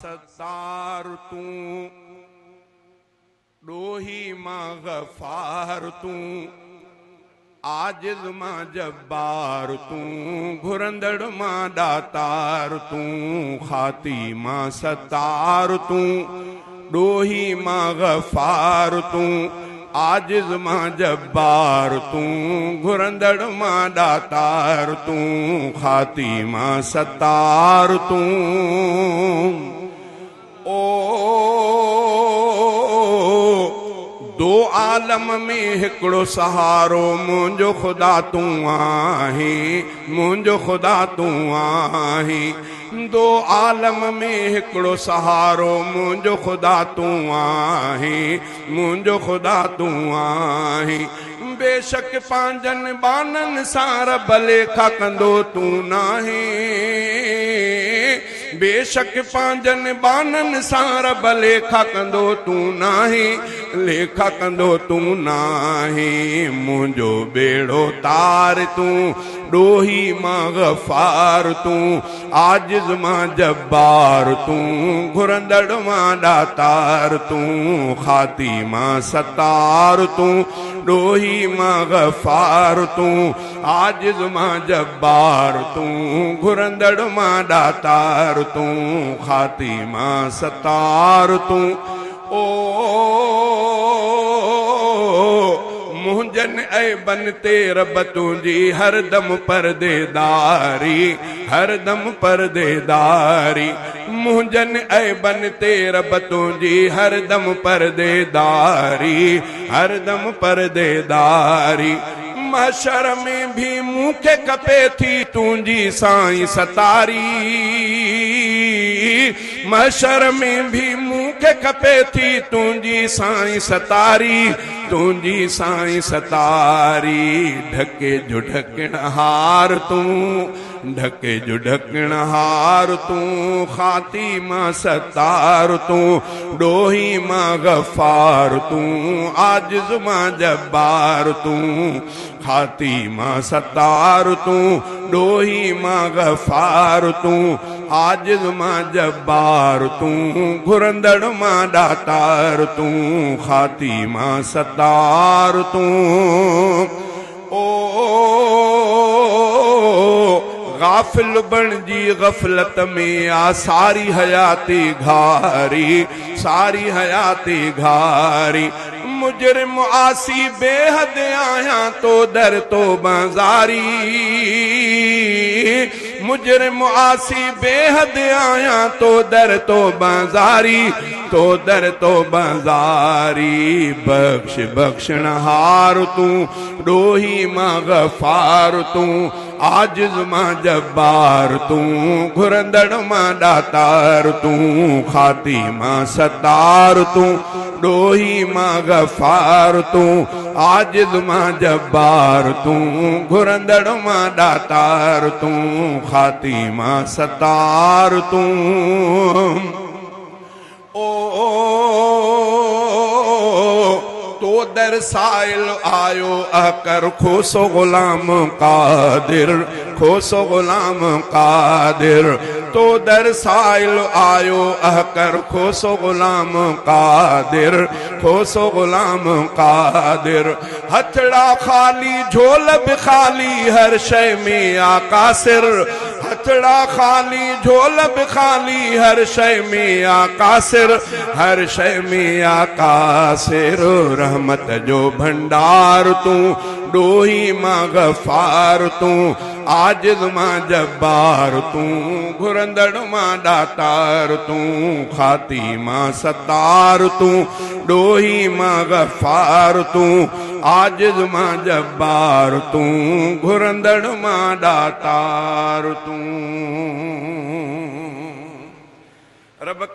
सत्तार तू डोही मां गफार तू आजिज़ मां जब्बार तू घुरंदड़ मां दातार तू खाती मां सत्तार तू डोही मां गफार तू आजिज़ मां जब्बार तू घुरंदड़ मां दातार तू खाती मां सत्तार तू ओ दो आलम में हिकड़ो सहारो मुंहिंजो खुदा तू आही मुंहिंजो खुदा तू आही दो आलम में हिकड़ो सहारो मुंहिंजो खुदा तू आही मुंहिंजो खुदा तू आही बेशक पांजन बानन सां रब लेखा कंदो तू नाही बेशक पांजन बानन सां रब लेखा कंदो तू नाही लेखा कंदो तू नाही मुंहिंजो बेड़ो तार तू डोही मां गफार तू आजिज़ मां जब्बार तू घुरंदड़ मां दातार तू खाती मां सत्तार तू डोही मां गफार तू आजिज़ मां जब्बार तू घुरंदड़ मां दातार तू खाती मां सत्तार तू ओ मुंजन ऐबन ते रब तुंहिंजी हरदम परदेदारी हरदम परदेदारी मुंजन ऐबन ते रब तुंहिंजी हरदम परदेदारी हरदम परदेदारी महशर में भी मूंखे खपे थी तुंहिंजी साईं सतारी महशर में भी मूंखे खपे थी तुंहिंजी साईं सतारी तुंहिंजी साईं सतारी ढके जो ढकण हार तू ढके जो ढकण हार तू खाती मां सत्तार तू डोही मां गफार तू आजिज़ मां जब्बार तू खाती मां सत्तार तू डोही मां गफार तू आजिज़ मां जब्बार तू घुरंदड़ मां दातार तू खाती मां सत्तार तू ओ गाफिल बणजी गफलत में आ सारी हयाती घारी सारी हयाती घारी मुजरिम आसी बेहद आया तो दर तो बाजारी मुजरिम आसी बेहद आया तो दर तो बाजारी तो दर तो बाजारी बख्श बख्शण हार तू डोही मां गफार तू आजिज़ मां जब्बार तू घुरंदड़ मां दातार तू खाती मां सत्तार तू डोही मां गफार तू आजिज़ मां जब्बार तू घुरंदड़ मां दातार तू खाती मां सत्तार तू ओ तो दर साइल आयो अकर खोसो गुलाम कादिर खोसो गुलाम कादिर तो दर साइल आयो अकर खोसो गुलाम कादिर खोसो गुलाम कादिर हथड़ा खाली झोल भी खाली हर शय में आकासिर हथड़ा खाली झोल भी खाली हर शय में आकासिर हर शय में आकासिर रहमत जो भंडार तू डोही मां गफार तू आजिज़ मां जब्बार तू घुरंदड़ मां दातार तू खाती मां सत्तार तू डोही मां गफार तू आजिज़ मां जब्बार तू घुरंदड़ मां दातार तू रब